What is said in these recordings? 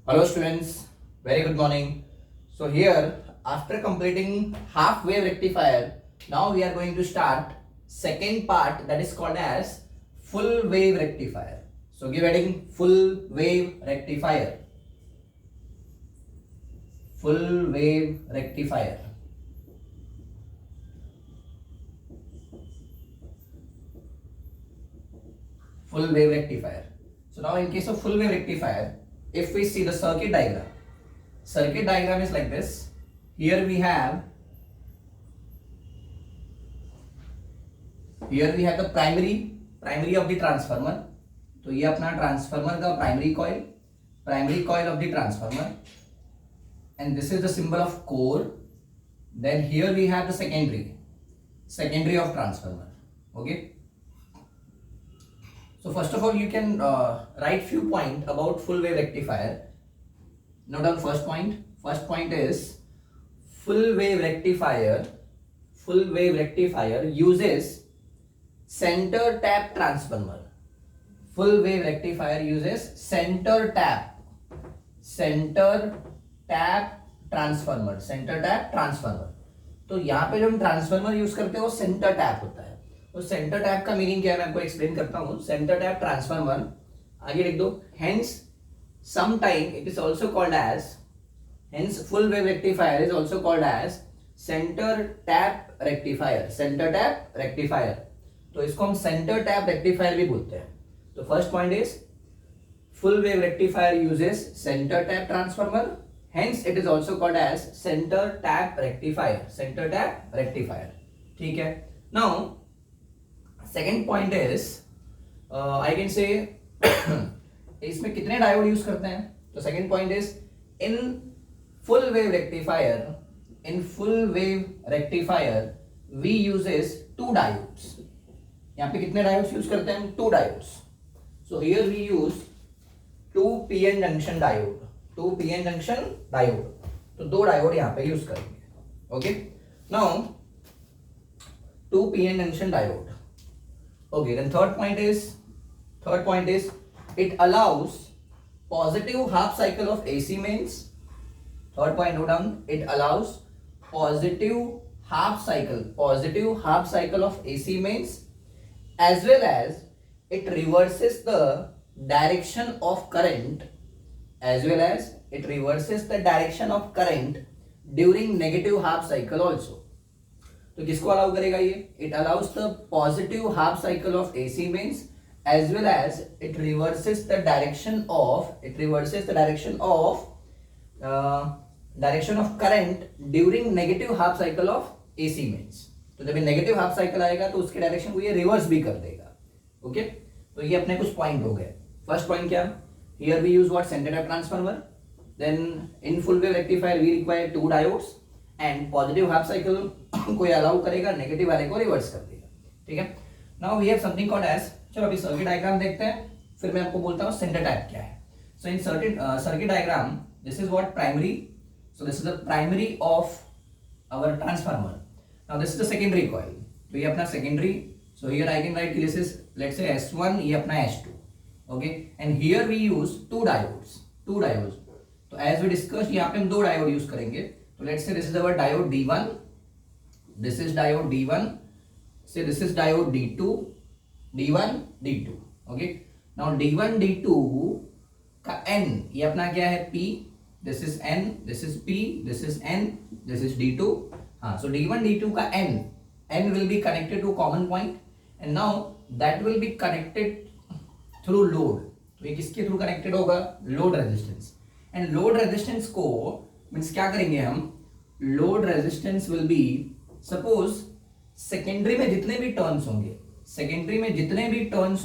Hello students, very good morning. So here after completing half wave rectifier, now we are going to start second part that is called as full wave rectifier. So give heading full wave rectifier. Full wave rectifier. Full wave rectifier. So now in case of full wave rectifier, if we see the circuit diagram is like this. Here we have the primary of the transformer. तो ये अपना transformer का primary coil of the transformer, and this is the symbol of core. Then here we have the secondary of transformer. Okay. So first of all, you can write few point about full wave rectifier. Note down first point. First point is full wave rectifier uses center tap transformer. Full wave rectifier uses center tap transformer. तो यहाँ पे जो हम transformer use करते हैं वो centre tap होता है. तो सेंटर टैप का मीनिंग क्या है मैं आपको एक्सप्लेन करता हूँ. सेंटर टैप ट्रांसफार्मर, आगे लिख दो, hence sometime it is also called as, hence full wave rectifier is also called as center tap rectifier. तो इसको हम सेंटर टैप रेक्टिफायर भी बोलते हैं. तो first point is full wave rectifier uses center tap transformer, hence it is also called as center tap rectifier. ठीक है. Now second point is I can say इसमें कितने डायोड यूज करते हैं. तो second point is in full wave rectifier we uses two diodes. यहाँ पे कितने डायोड्स यूज करते हैं हम? Two diodes. So here we use 2 PN junction diode. तो दो डायोड यहाँ पे यूज करेंगे. Okay. Now 2 PN junction diode. Okay. Then third point is it allows positive half cycle of AC mains. Third point, note down, it allows positive half cycle of AC mains, as well as it reverses the direction of current during negative half cycle also. तो किसको allow करेगा ये? It allows the positive half cycle of AC mains, as well as it reverses the direction of current during negative half cycle of AC mains. तो जब ये negative half cycle आएगा तो उसके डायरेक्शन को ये रिवर्स भी कर देगा. ओके. तो ये अपने कुछ पॉइंट हो गए. फर्स्ट पॉइंट क्या? Here we use what? Centre tap transformer. Then in full wave rectifier we require 2 diodes, and positive half cycle को ये अलाउ करेगा, नेगेटिव वाले को रिवर्स कर देगा. ठीक है. Now we have something called as, चलो अभी सर्किट डायग्राम देखते हैं, फिर मैं आपको बोलता हूँ सेंटर टाइप क्या है. So in circuit diagram this is what? Primary. So this is the primary of our transformer. Now this is the secondary coil. तो ये अपना secondary. So here I can write this is let's say S1, ये अपना S2. Okay. And here we use 2 diodes. तो as we discussed यहाँ पे हम 2 diode use करेंगे. तो let's say this is our diode D1, this is diode D1, से this is diode D2, D2. Okay. Now D1 D2 का N, ये अपना क्या है? P. This is N, this is P, this is N, this is D2. हाँ. सो D1 D2 का N will be connected to common point, and now that will be connected through load. तो ये किसके through connected होगा? Load resistance. And load resistance को means क्या करेंगे हम? Load resistance will be, suppose secondary में जितने भी टर्न्स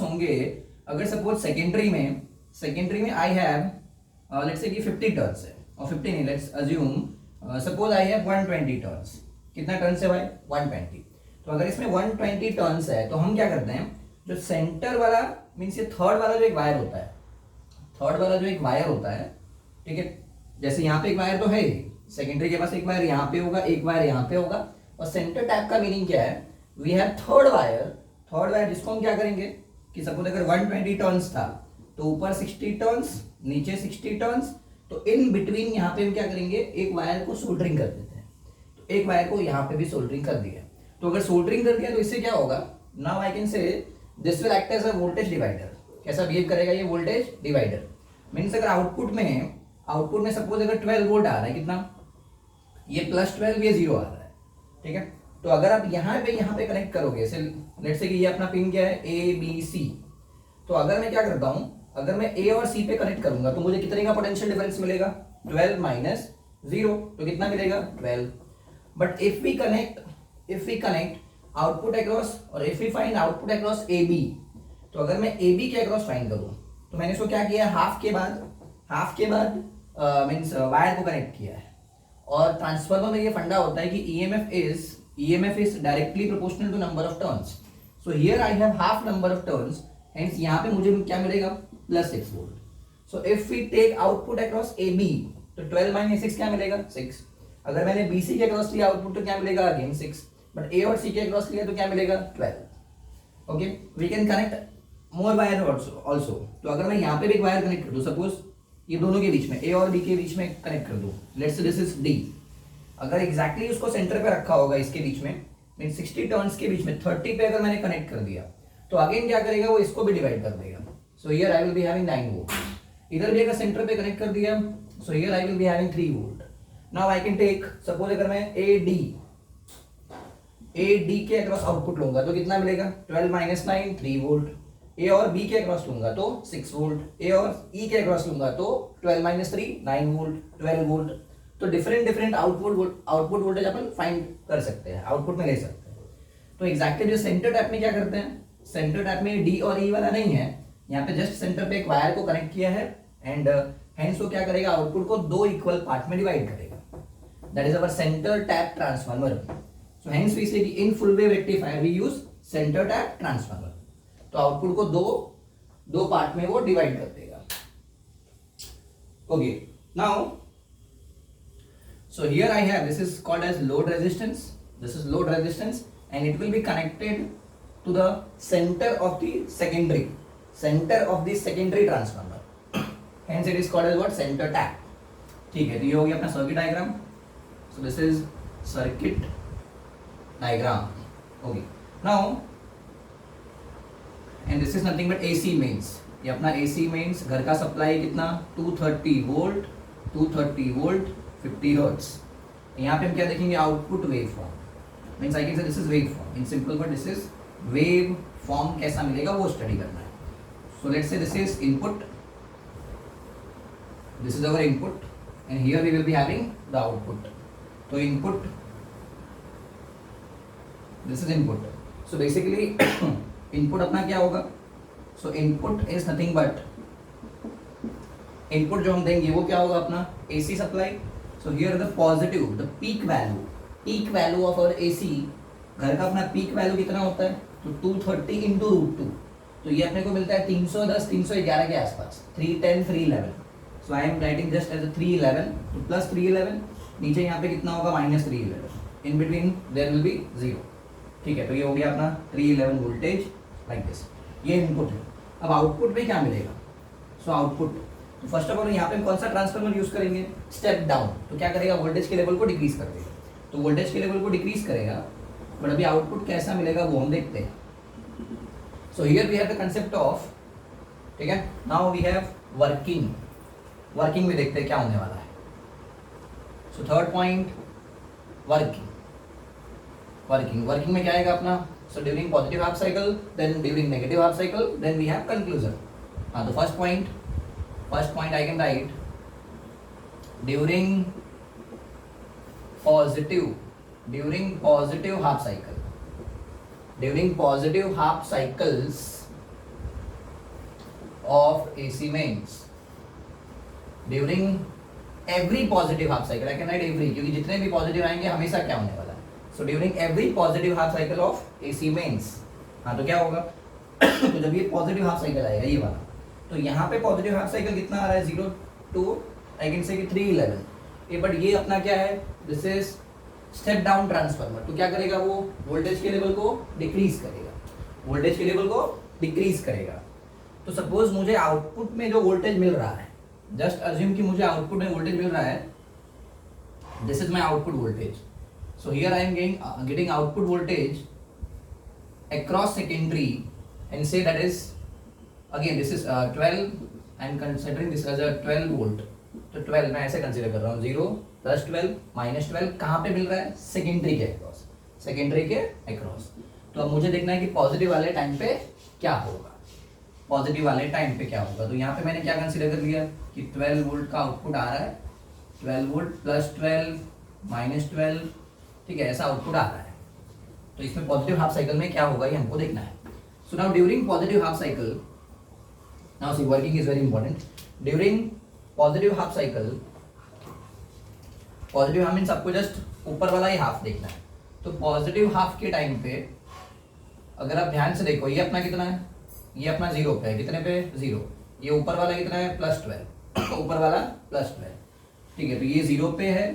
होंगे, अगर सपोज सेकेंडरी में आई हैव लेट्स से कि 50 टर्न्स है, और 50 नहीं, let's assume suppose I have 120 turns. कितना टर्न्स है भाई? 120. तो अगर इसमें 120 टर्न्स है तो हम क्या करते हैं, जो सेंटर वाला मीन्स ये थर्ड वाला जो एक वायर होता है, ठीक है, जैसे यहाँ पे एक वायर तो है ही, सेकेंडरी के पास एक वायर यहाँ पे होगा, एक वायर यहाँ पे होगा, और सेंटर टैप का मीनिंग क्या है? वी हैव थर्ड वायर जिसको हम क्या करेंगे कि सपोज अगर 120 टर्न्स था तो ऊपर 60 टर्न्स, नीचे 60 टर्न्स, तो इन बिटवीन यहाँ पे हम क्या करेंगे, एक वायर को सोल्डरिंग कर देते हैं। तो एक वायर को यहाँ पे भी सोल्डरिंग कर दिया। तो अगर सोल्डरिंग कर दिया तो इससे क्या होगा, now I can say this will act as a voltage divider. कैसा बिहेव करेगा ये वोल्टेज डिवाइडर? मीन्स अगर आउटपुट में सपोज अगर 12 वोल्ट आ रहा है, कितना, ये +12, ये 0 आ रहा है, ठीक है। तो अगर आप यहाँ पे कनेक्ट करोगे, लेट्स से कि ये अपना पिन क्या है, ए बी सी। तो अगर मैं क्या करता हूँ, अगर मैं ए और सी पे कनेक्ट करूंगा तो मुझे कितने का पोटेंशियल डिफरेंस मिलेगा, 12 माइनस 0, तो कितना मिलेगा, 12। But if we connect output across, और if we find output across A B, तो अगर मैं ए बी के अक्रॉस फाइंड करूँ तो मैंने इसको क्या किया, हाफ के बाद मीन्स वायर को कनेक्ट किया है। और ट्रांसफार्मर में ये फंडा होता है कि EMF is directly proportional to number of turns. So here I have half number of turns, hence यहाँ पे मुझे क्या मिलेगा, +6 volt. So if we take output across AB, तो 12 minus 6 क्या मिलेगा, 6। अगर मैंने BC के अक्रॉस लिया आउटपुट तो क्या मिलेगा, अगेन 6। बट A और C के अक्रॉस लिया तो क्या मिलेगा, 12। Okay, we can connect more wire also. तो अगर मैं यहाँ पे भी एक वायर कनेक्ट कर दूँ, सपोज ये दोनों के बीच में, A और B के बीच में कनेक्ट कर दूँ, let's say this is D। अगर एग्जैक्टली उसको सेंटर पे रखा होगा इसके बीच में, मीन 60 टर्न्स के बीच में 30 पे अगर मैंने कनेक्ट कर दिया तो अगेन क्या करेगा, वो इसको भी डिवाइड कर देगा। So here I will be having 9 volt. इधर भी अगर सेंटर पे कनेक्ट कर दिया, so here I will be having 3 volt. Now I can take, suppose अगर मैं AD के अक्रॉस आउटपुट लूंगा तो कितना मिलेगा, 12 माइनस 9, 3 वोल्ट। ए और बी के अक्रॉस लूंगा तो 6 वोल्ट। ए और ई के अक्रॉस लूंगा तो 12 माइनस 3, 9 वोल्ट, 12 वोल्ट। तो डिफरेंट आउटपुट वोल्टेज अपन फाइंड कर सकते हैं, आउटपुट में ले सकते हैं। तो एग्जैक्टली जो सेंटर टैप में क्या करते हैं, सेंटर टैप में डी और ई वाला नहीं है, यहाँ पे जस्ट सेंटर पे एक वायर को कनेक्ट किया है एंड हेंस वो क्या करेगा, आउटपुट को 2 इक्वल पार्ट में डिवाइड करेगा। That is our centre tap transformer. So hence we say कि in full wave rectifier we use centre tap transformer. तो आउटपुट को दो पार्ट में वो डिवाइड कर देगा। Okay, now so here I have, this is called as load resistance. This is load resistance and it will be connected to the center of the secondary transformer. Hence it is called as what, center tap. ठीक है, तो ये हो गया अपना circuit diagram. So this is circuit diagram. Okay, now and this is nothing but AC mains. ये अपना AC mains, घर का सप्लाई कितना, 230 वोल्ट 50 हर्ट्ज। यहाँ पे हम क्या देखेंगे, output wave form. Means I can say this is wave form, in simple word this is wave form. कैसा मिलेगा वो स्टडी करना है। So let's say this is input, this is our input and here we will be having the output. तो input, this is input. So basically input अपना क्या होगा, so input is nothing but, input जो हम देंगे वो क्या होगा अपना AC supply. So here the positive, the peak value of our AC, घर का अपना peak value कितना होता है, तो 230 into √2। तो ये अपने को मिलता है 310 311 के आसपास, 310 311। So I am writing just as a 311, तो प्लस 311, नीचे यहाँ पे कितना होगा, minus 311, in between there will be 0। ठीक है, तो ये हो गया अपना 311 वोल्टेज लाइक दिस। ये इनपुट है। अब आउटपुट में क्या मिलेगा, सो आउटपुट, तो फर्स्ट ऑफ ऑल यहाँ पे हम कौन सा ट्रांसफार्मर यूज करेंगे, स्टेप डाउन। तो क्या करेगा, वोल्टेज के लेवल को डिक्रीज कर देगा। तो वोल्टेज के लेवल को डिक्रीज करेगा, बट अभी आउटपुट कैसा मिलेगा वो हम देखते हैं। So here we have the concept of, ठीक है, नाउ वी हैव वर्किंग में देखते हैं क्या होने वाला है। सो थर्ड पॉइंट, वर्किंग में क्या आएगा अपना, so during positive half cycle, then during negative half cycle, then we have conclusion. हाँ, तो first point I can write during positive half cycle, during positive half cycles of AC mains, during every positive half cycle, I can write every, क्योंकि जितने भी positive आएंगे हमेशा क्या होने वाला है, so during every positive half cycle of AC mains। हाँ, तो क्या होगा तो जब ये पॉजिटिव हाफ साइकिल आएगा ये वाला, तो यहाँ पे पॉजिटिव हाफ साइकिल कितना आ रहा है, 0 to आई कैन से कि 311। बट ये अपना क्या है, this is step down transformer. तो क्या करेगा, वो वोल्टेज के लेवल को डिक्रीज करेगा। तो सपोज मुझे आउटपुट में जो वोल्टेज मिल रहा है जस्ट अज्यूम कि मुझे आउटपुट में वोल्टेज मिल रहा है, this is my output voltage, so here I am getting output voltage across secondary and say that is again this is 12, I am considering this as a 12 volt, तो 12 मैं ऐसे consider कर रहा हूँ, 0 plus 12 minus 12 कहाँ पे मिल रहा है, सेकेंडरी के अक्रॉस, सेकेंडरी के अक्रॉस। तो अब मुझे देखना है कि पॉजिटिव वाले टाइम पे क्या होगा, पॉजिटिव वाले टाइम पे क्या होगा। तो यहाँ पे मैंने क्या कंसीडर कर लिया कि 12 वोल्ट का आउटपुट आ रहा है, 12 वोल्ट प्लस 12 माइनस 12, ठीक है, ऐसा आउटपुट आ रहा है। तो इसमें पॉजिटिव हाफ साइकिल में क्या होगा ये हमको देखना है। So now during positive half cycle, now see working is very important. During positive half cycle, positive half means आपको जस्ट ऊपर वाला ही हाफ देखना है। तो पॉजिटिव हाफ के टाइम पे अगर आप ध्यान से देखो, ये अपना कितना है, ये अपना 0 पे है, कितने पे 0, ये ऊपर वाला कितना है प्लस 12, ऊपर वाला प्लस 12, ठीक है। तो ये 0 पे है,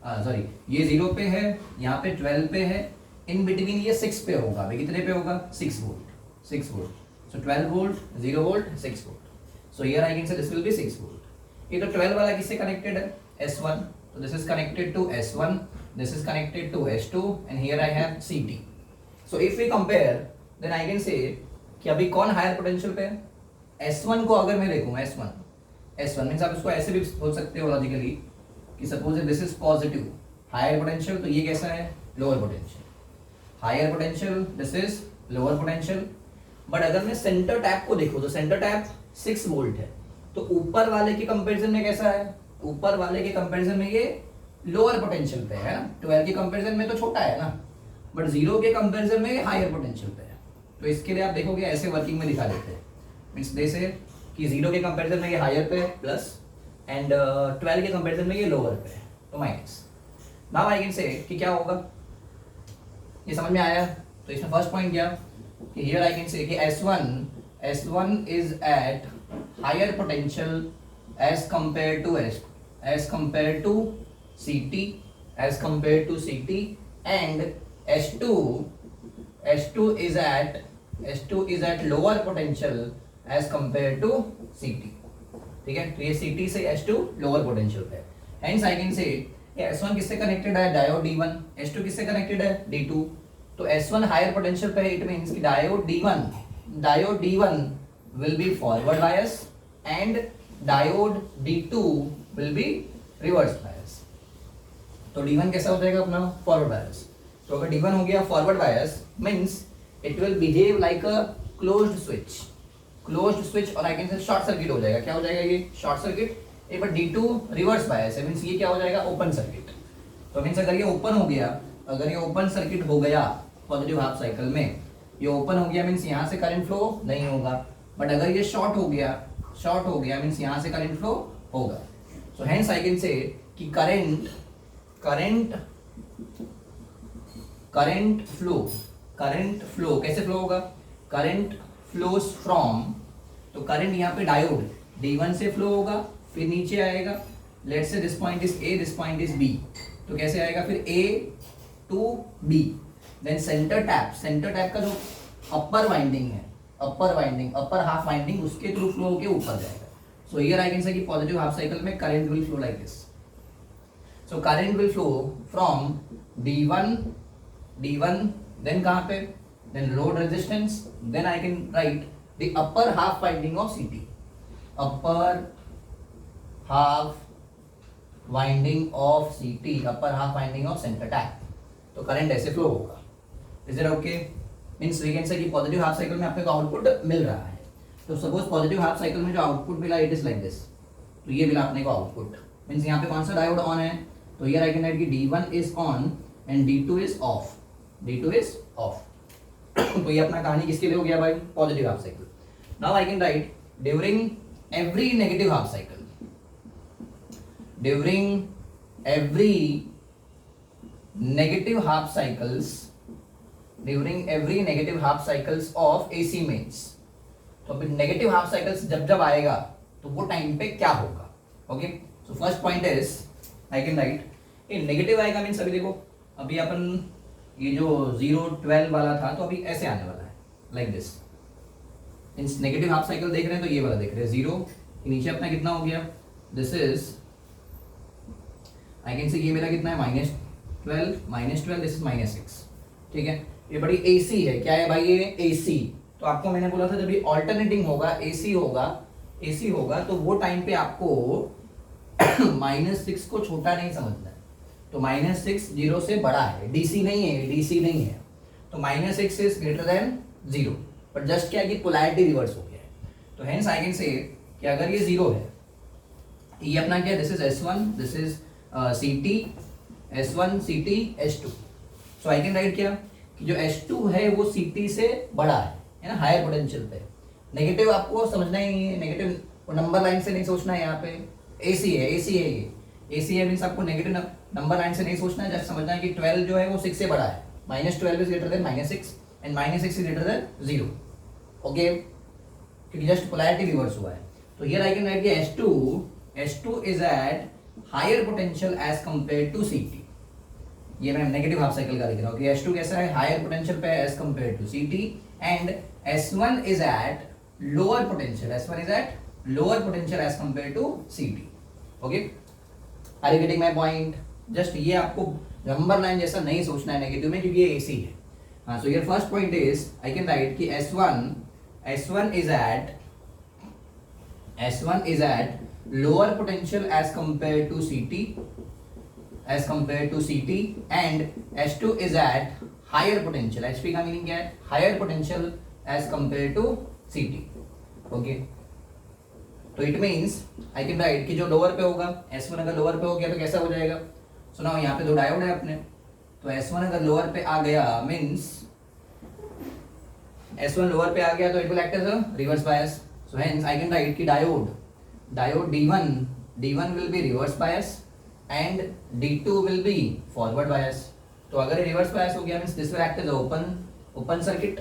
सॉरी ये 0 पे है, यहाँ पे 12 पे है, इन बिटवीन ये 6 पे होगा, भाई कितने पे होगा, 6 volt, 6 volt. So 12 volt, 0 volt, 6 volt. So here I can say this will be 6 volt. ये तो 12 वाला किससे कनेक्टेड है, S1, तो this is connected to S1, this is connected to S2 and here I have CT। So if we compare then I can say कि अभी कौन higher potential पे है, S1 को अगर मैं देखूं, S1 मीन्स आप इसको ऐसे भी सोच सकते हो लॉजिकली कि suppose this is positive higher potential, तो ये कैसा है, lower potential, higher potential, this is lower potential. But अगर मैं सेंटर टैप को देखूं तो सेंटर टैप 6 वोल्ट है, तो ऊपर वाले के कंपैरिजन में कैसा है, ऊपर वाले के कंपैरिजन में ये लोअर पोटेंशियल पे है ना, 12 के कंपैरिजन में तो छोटा है ना, बट 0 के कंपैरिजन में ये हायर पोटेंशियल पे है। तो इसके लिए आप देखोगे ऐसे वर्किंग में दिखा देते हैं, मीन्स जैसे कि 0 के कंपैरिजन में ये हायर पे है प्लस, एंड 12 के कंपैरिजन में ये लोअर पे है, तो minus. Now I can say कि क्या होगा, ये समझ में आया। तो इसमें फर्स्ट पॉइंट क्या कि हियर आई कैन से कि S1 is at higher potential as compare to CT, as compare to CT, and S2 is at lower potential as compared to CT, ठीक है। तो ये CT से S2 लोअर पोटेंशियल पे है, hence I can से S1 किससे connected है, डायोड D1, S2 किससे कनेक्टेड है, D2। तो S1 हायर पोटेंशियल पे है, इट मींस कि diode D1 will be forward bias and diode D2 will be reverse bias। तो D1 कैसा हो जाएगा अपना, फॉरवर्ड बायस। तो अगर D1 हो गया forward bias means it will behave like a closed switch, और I can say short circuit हो जाएगा। क्या हो जाएगा ये, शॉर्ट सर्किट। एक बार D2 रिवर्स बायस है, मींस ये क्या हो जाएगा, ओपन सर्किट। तो मींस अगर ये ओपन हो गया, अगर ये ओपन सर्किट हो गया पॉजिटिव हाफ साइकिल में, ये ओपन हो गया मींस यहाँ से करंट फ्लो नहीं होगा, बट अगर ये शॉर्ट हो गया मींस यहाँ से करंट फ्लो होगा। सो हेंस आई कैन से कि करंट फ्लो कैसे फ्लो होगा, करंट फ्लोस फ्रॉम, तो करंट यहाँ पे डायोड D1 से फ्लो होगा, फिर नीचे आएगा, let's say this point is A, this point is B, तो कैसे आएगा फिर A to B, then centre tap का जो अपर वाइंडिंग है, अपर हाफ वाइंडिंग, उसके थ्रू फ्लो होके ऊपर जाएगा। So here I can say कि पॉजिटिव हाफ साइकिल में current will flow like this. So current will flow from D1, then कहाँ पे, then load resistance, then I can write the upper half winding of CT, upper half winding of CT, upper half winding of center tap। तो current ऐसे flow होगा। Is it okay? Means we can say कि positive half cycle में आपको output मिल रहा है। तो suppose positive half cycle में जो आउटपुट मिला it is like this, तो ये मिला अपने को आउटपुट, मीन्स यहाँ पे कौन सा डायोड ऑन है, तो हियर आई कैन राइट कि D1 is on and D2 is off, तो ये अपना कहानी किसके लिए हो गया भाई, positive half cycle. Now I can write during every negative half cycles of AC mains. तो फिर नेगेटिव हाफ साइकिल्स जब आएगा तो वो टाइम पे क्या होगा, okay. So first point is I can right ये नेगेटिव आएगा मीन्स, अभी देखो अभी अपन ये जो 0-12 वाला था तो अभी ऐसे आने वाला है like this, means negative half cycle देख रहे हैं तो ये वाला देख रहे हैं 0, नीचे अपना कितना हो गया this is I can see ये मेरा कितना है -12 दिस इज -6, ठीक है। ये बड़ी AC है, क्या है भाई ये AC। तो आपको मैंने बोला था जब ये ऑल्टरनेटिंग होगा AC होगा तो वो टाइम पे आपको -6 को छोटा नहीं समझना है। तो -6 0 से बड़ा है, DC नहीं है। तो -6 is greater than 0, but just क्या है कि पोलैरिटी रिवर्स हो गया है। तो हेंस आई कैन से कि अगर ये 0 है, ये अपना क्या, this is S1, this is CT, S1 CT S2। So I can right क्या कि जो S2 है वो CT से बड़ा है ना, हायर पोटेंशियल पे। नेगेटिव आपको समझना ही नहीं है, नेगेटिव नंबर लाइन से नहीं सोचना है। यहाँ पे AC है ये AC है मीन्स आपको नेगेटिव नंबर लाइन से नहीं सोचना है, जस्ट समझना है कि 12 जो है वो 6 से बड़ा है। -12 is greater than -6 and -6 is greater than 0, okay, क्योंकि जस्ट पोलैरिटी रिवर्स हुआ है। तो हियर आई कैन राइट कि S2 is at higher potential as compare to CT। ये मैं नेगेटिव हाफ साइकिल का लिख रहा हूँ कि S2 कैसा है, हायर पोटेंशियल पे as compare to CT, and S1 is at lower potential as compare to CT, okay. Are you getting my point? Just ये आपको नंबर लाइन जैसा नहीं सोचना है नेगेटिव में, क्योंकि ये AC है। हाँ, so your first point is I can write कि S1 is at lower potential as compared to CT, and S2 is at higher potential, HP का मीनिंग क्या है, higher potential as compared to CT, okay। तो it means I can write कि जो lower पे होगा, S1 अगर lower पे हो गया तो कैसा हो जाएगा। सुनाओ, यहाँ पे दो डायोड है अपने, तो S1 अगर लोअर पे आ गया मीन्स S1 लोअर पे आ गया तो it will act as a reverse bias. So hence I can write कि diode D1 will be reverse bias and D2 will be forward bias। तो अगर ये reverse bias हो गया means this will act as a open circuit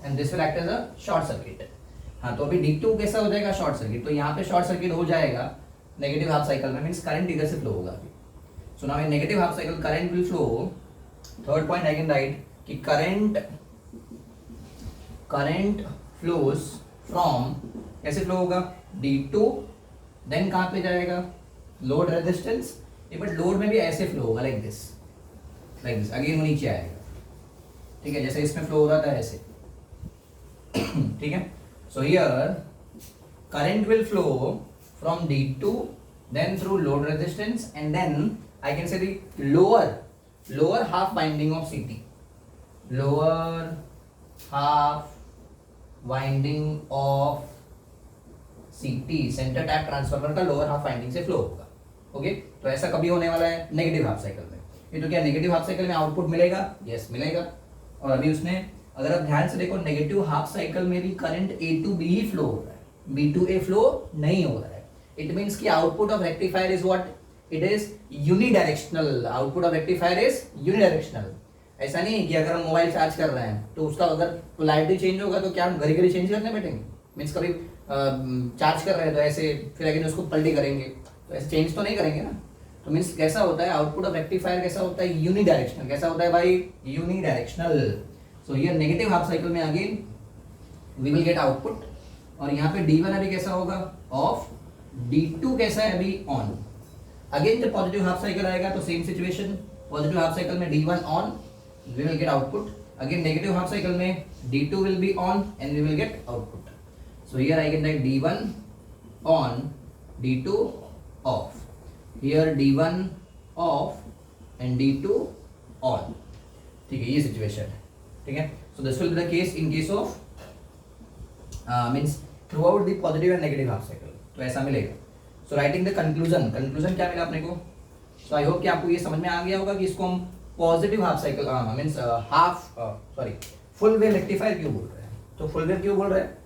and this will act as a short circuit। हाँ, तो अभी D2 कैसा हो जाएगा, शॉर्ट सर्किट। तो यहाँ पे शॉर्ट सर्किट हो जाएगा नेगेटिव हाफ साइकिल में, मीन्स करंट इधर से फ्लो होगा अभी। So now in negative half cycle current will flow. Third point I can write कि करंट फ्लोज फ्रॉम, कैसे फ्लो होगा, D2 देन कहाँ पे जाएगा, लोड रेजिस्टेंस। बट लोड में भी ऐसे फ्लो होगा, लाइक दिस अगेन वो नीचे आएगा, ठीक है, जैसे इसमें फ्लो हो रहा था ऐसे, ठीक है। So here current will flow from D2 then through load resistance and then I can say the lower half winding of CT, lower half winding of CT, centre tap transformer का lower half winding से flow होगा, okay. तो ऐसा कभी होने वाला है negative half cycle में। ये तो क्या नेगेटिव हाफ साइकिल में आउटपुट मिलेगा, यस मिलेगा। और अभी उसमें अगर आप ध्यान से देखो नेगेटिव हाफ साइकिल में भी current A to B he flow हो रहा है, B to A फ्लो नहीं हो रहा है। इट मीन्स कि output of rectifier is what, it is unidirectional. Output of rectifier is unidirectional. ऐसा नहीं है कि अगर हम मोबाइल चार्ज कर रहे हैं तो उसका अगर पोलैरिटी चेंज होगा तो क्या हम घड़ी घड़ी चेंज करने बैठेंगे, मीन्स कभी चार्ज कर रहे हैं तो ऐसे फिर अगेन उसको पलटी करेंगे, तो ऐसे चेंज तो नहीं करेंगे ना। तो मीन्स कैसा होता है आउटपुट ऑफ रेक्टिफायर, कैसा होता है यूनिडायरेक्शनल। कैसा होता है भाई, unidirectional. So here negative half cycle में again we will get output, और यहाँ पे D1 अभी कैसा होगा ऑफ, D2 कैसा है अभी ऑन। अगेन जब पॉजिटिव हाफ साइकिल आएगा तो same situation, positive half cycle में D1 on, we will get output. Again negative half cycle में D2 will be on and we will get output. So here I can write D1 on, D2 off. Here D1 off and D2 on. ठीक है, ये situation है, ठीक है। So this will be the case in case of means throughout the positive and negative half cycle। तो ऐसा मिलेगा। So writing the conclusion क्या मिला अपने को। So I hope कि आपको ये समझ में आ गया होगा कि इसको हम positive half cycle means full wave rectifier क्यों बोल रहे हैं। तो फुल वेव क्यों बोल रहे हैं।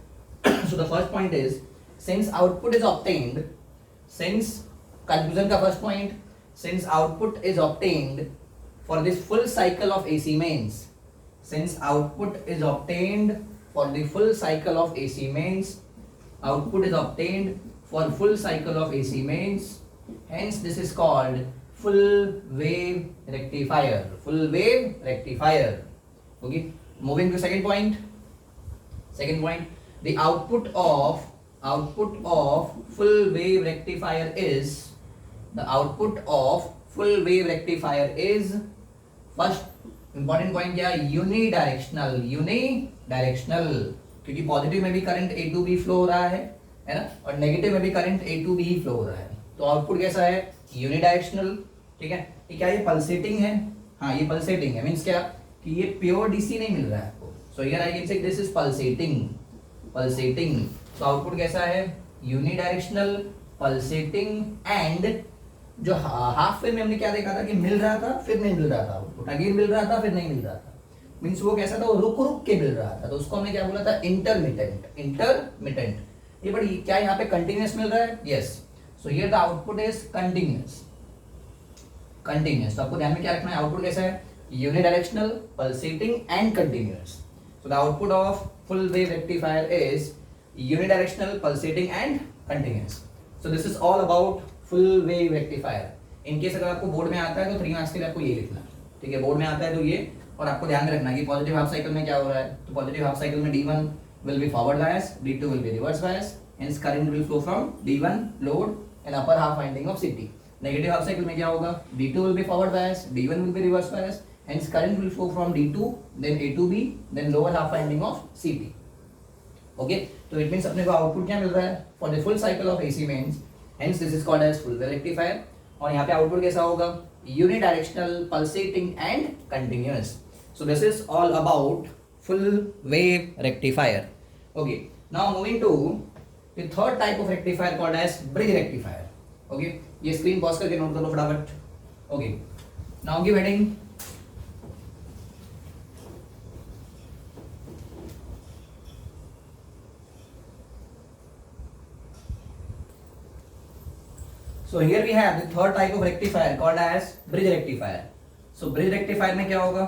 So the first point is, since output is obtained, since conclusion का first point, since output is obtained for this full cycle of AC mains, since output is obtained for the full cycle of AC mains, output is obtained for full cycle of AC mains, hence this is called full wave rectifier, full wave rectifier, okay। Moving to second point, the output of output of full wave rectifier is the output of full wave rectifier is first important point क्या unidirectional unidirectional क्योंकि positive में भी current A to B flow हो रहा है ना, और negative में भी करंट ए टू बी ही फ्लो हो रहा है, तो आउटपुट कैसा है यूनिडायरेक्शनल। ठीक है, ये क्या ये पल्सेटिंग है, हाँ ये पल्सेटिंग है, मींस क्या कि ये प्योर डीसी नहीं मिल रहा है आपको, सो here I can say this is pulsating pulsating. तो आउटपुट कैसा है यूनिडायरेक्शनल पल्सेटिंग एंड जो हाफ वेव में हमने क्या देखा था कि मिल रहा था फिर नहीं मिल रहा था, आउटपुट अगेन मिल रहा था फिर नहीं मिल रहा था, मींस वो कैसा था वो रुक रुक के मिल रहा था, तो उसको हमने क्या बोला था इंटरमिटेंट इंटरमिटेंट। ये बड़ी क्या यहाँ पे कंटिन्यूअस मिल रहा है, yes, so here the output is continuous continuous. तो आपको ध्यान में क्या रखना है, आउटपुट कैसा है unidirectional pulsating and continuous. So the output of full wave rectifier is unidirectional pulsating and continuous. So this is all about full wave rectifier. In case अगर आपको बोर्ड में आता है तो 3 मार्क्स के लिए आपको ये लिखना है, ठीक है, बोर्ड में आता है तो ये, और आपको ध्यान में रखना है कि पॉजिटिव हाफ साइकिल में क्या हो रहा है, तो पॉजिटिव हाफ साइकिल में D1 will be forward bias, D2 will be reverse bias, hence current will flow from D1 load and upper half winding of CT. Negative half cycle में क्या होगा, D2 will be forward bias, D1 will be reverse bias, hence current will flow from D2 then A to B then lower half winding of CT. Okay, तो it means अपने को output क्या मिल रहा है for the full cycle of AC mains, hence this is called as full wave rectifier. और यहाँ पे आउटपुट कैसा होगा unidirectional pulsating and continuous. So this is all about full wave rectifier. Okay, now moving to the third type of rectifier called as bridge rectifier. Okay, ये screen pause करके note कर लो फटाफट। Okay, now give heading So here we have the third type of rectifier called as bridge rectifier. So bridge rectifier में क्या होगा?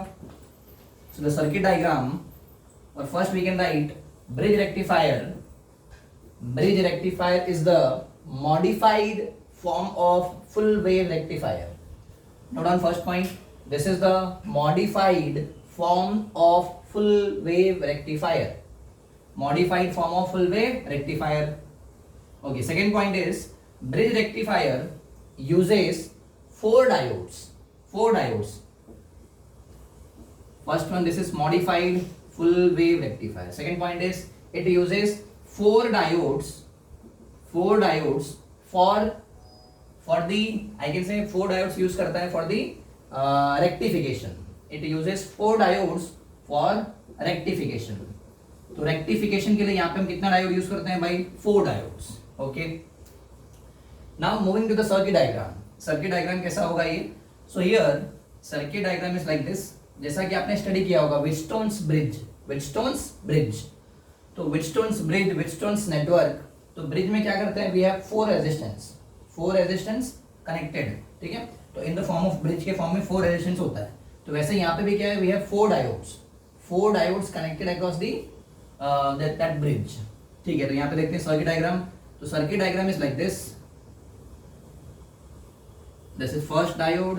So the circuit diagram, or first we can write bridge rectifier. Bridge rectifier is the modified form of full wave rectifier. Note on first point. This is the modified form of full wave rectifier. Modified form of full wave rectifier. Okay. Second point is bridge rectifier uses 4 diodes. 4 diodes. First one, this is modified full wave rectifier. Second point is it uses 4 diodes. 4 diodes for the, I can say 4 diodes use करता है for the rectification. It uses 4 diodes for rectification. तो rectification के लिए यहाँ पे हम कितना diode use करते हैं भाई 4 diodes. Okay. Now moving to the circuit diagram. Circuit diagram कैसा होगा ये? So here circuit diagram is like this. जैसा कि आपने स्टडी किया होगा Wheatstone's bridge. Wheatstone's bridge. तो Wheatstone's bridge, Wheatstone's network. तो ब्रिज में क्या करते हैं? We have 4 resistance. 4 resistance connected. ठीक है? तो in the form of bridge के फॉर्म में 4 resistance होता है. तो वैसे यहाँ पे भी क्या है? We have 4 diodes. 4 diodes connected across the that bridge. ठीक है? तो यहाँ पे देखते हैं circuit diagram. तो circuit diagram is like this. This is first diode.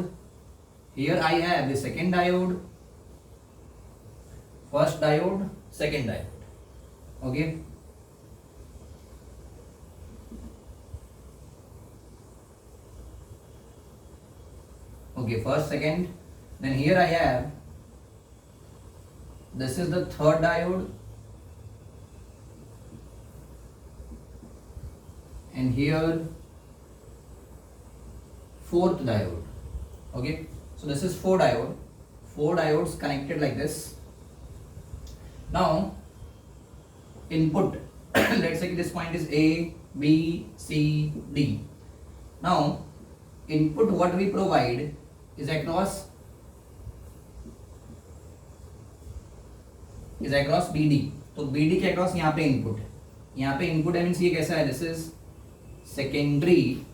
Here I have the second diode. First diode, second diode. Okay. Okay, first, second. Then here I have. This is the third diode. And here fourth diode. Okay, so this is 4 diodes connected like this. Now input let's say this point is A, B, C, D. Now input what we provide is across BD. तो BD के across यहाँ पे input है, यहाँ पे input है means ये कैसा है, this is secondary.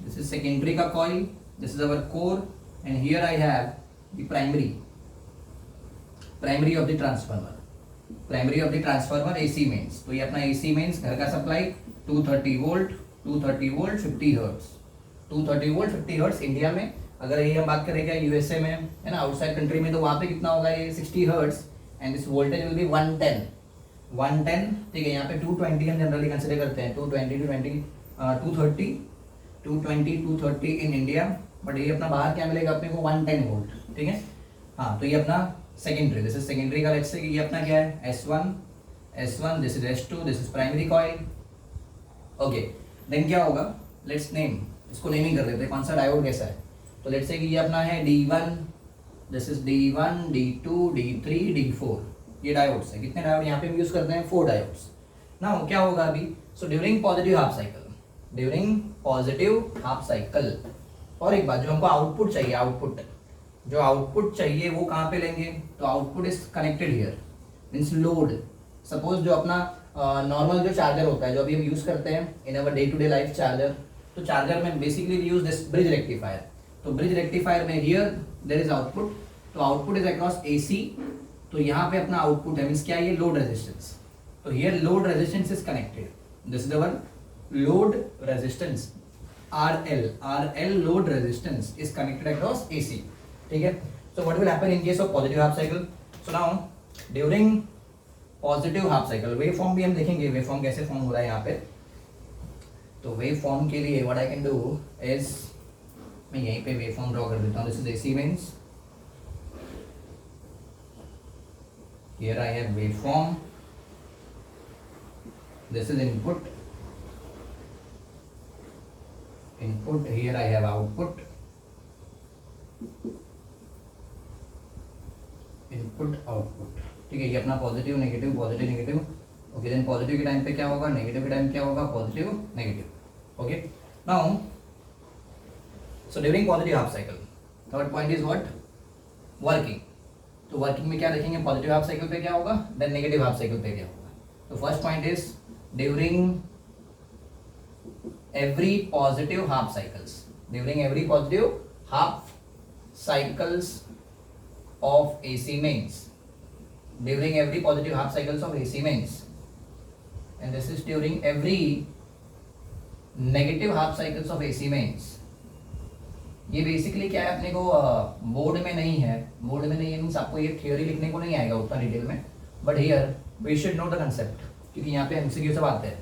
This is secondary का coil, this is our core, and here I have the primary of the transformer. Primary of the transformer AC mains. तो ये अपना AC mains घर का supply 230 volt 50 hertz 230 volt 50 hertz India में। अगर ये हम बात करें क्या यूएसए में है ना, आउटसाइड कंट्री में, तो वहाँ पे कितना होगा ये 60 hertz, and this voltage will be 110 110, ठीक है। यहाँ पे 220 हम जनरली कंसिडर करते हैं, 220 230 220 230 इन इंडिया, बट ये अपना बाहर क्या मिलेगा अपने को 110 वोल्ट, ठीक है। हाँ, तो ये अपना सेकेंडरी, दिस इज सेकेंडरी का, लेट्स से ये अपना क्या है S1, this is S2, this is primary coil, okay. Then क्या होगा, लेट्स नेम, इसको नेमिंग कर देते हैं, कौन सा डायोड कैसा है। तो लेट्स से कि ये अपना है D1, this is D1 D2 D3 D4, ये डायोड्स है। कितने डायोड यहाँ पे हम यूज करते हैं, 4 डायोड्स ना। क्या होगा अभी, सो ड्यूरिंग पॉजिटिव हाफ साइकिल, और एक बात, जो हमको आउटपुट चाहिए, वो कहाँ पे लेंगे, तो output is connected here, means load. Suppose जो अपना नॉर्मल जो चार्जर होता है, जो अभी हम यूज करते हैं in our day to day life charger, तो चार्जर में basically we use this bridge rectifier. तो ब्रिज रेक्टिफायर में हियर देयर इज आउटपुट, तो आउटपुट इज अक्रॉस AC, तो यहाँ पे अपना आउटपुट है, मीन्स क्या है, ये लोड रेजिस्टेंस। तो here load resistance is connected, this is our load resistance RL load resistance is connected across AC, ठीक है। So what will happen in case of positive half cycle, so now during positive half cycle, wave form भी हम देखेंगे, wave form कैसे form हो रहा है यहाँ पे। तो वेव फॉर्म के लिए what I can do is, मैं यहीं पे वेव फॉर्म ड्रॉ कर देता हूँ, this is AC means, here I have waveform, this is input, here I have output, ठीक है। ये अपना positive negative, okay. Then positive के टाइम पे क्या होगा, नेगेटिव के टाइम क्या होगा, positive negative, okay. Now so during positive half cycle, third point is what, working. तो वर्किंग में क्या देखेंगे, पॉजिटिव हाफ साइकिल पे क्या होगा, देन नेगेटिव हाफ साइकिल पे क्या होगा। तो first point is during every positive half cycles of AC mains, during every positive half cycles of AC mains, and this is during every negative half cycles of AC mains. ये basically क्या है, अपने को board में नहीं है, means आपको ये थियोरी लिखने को नहीं आएगा उतना डिटेल में, but here we should know the concept, क्योंकि यहाँ पे MCQ सब आते हैं।